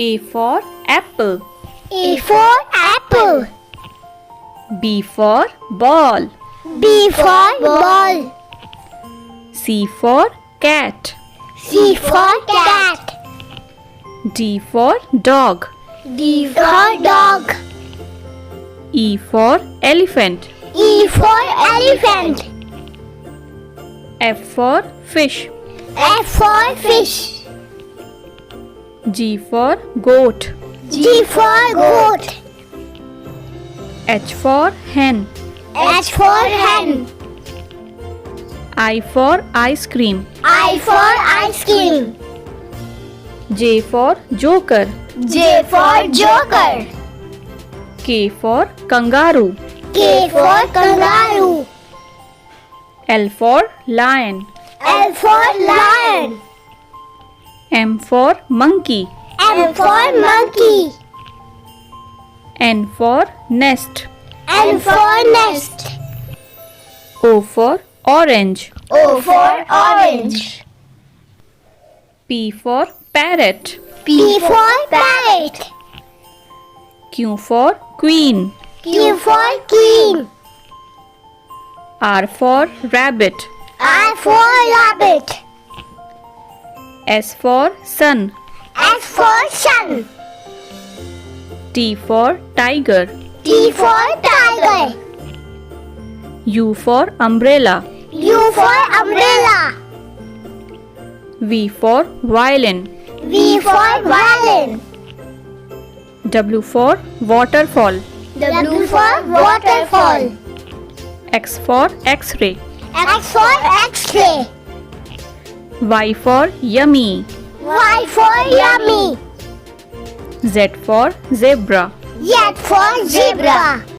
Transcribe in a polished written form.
A for apple. A for apple. B for ball. B for ball. C for cat. C for cat. D for dog. D for dog. E for elephant. E for elephant. F for fish. F for fish. G for goat. G for goat. H for hen. H for hen. I for ice cream. I for ice cream. J for joker. J for joker. K for kangaroo. K for kangaroo. L for lion. L for lion. M for monkey. M for monkey. N for nest. N for nest. O for orange. O for orange. P for parrot. P for parrot. Q for queen. Q for queen. R for rabbit. R for rabbit. S for sun. S for sun. T for tiger. T for tiger. U for umbrella. U for umbrella. V for violin. V for violin. W for waterfall. W for waterfall. X for x-ray. X for X-ray. Y for yummy. Y for yummy. Z for zebra. Z for zebra.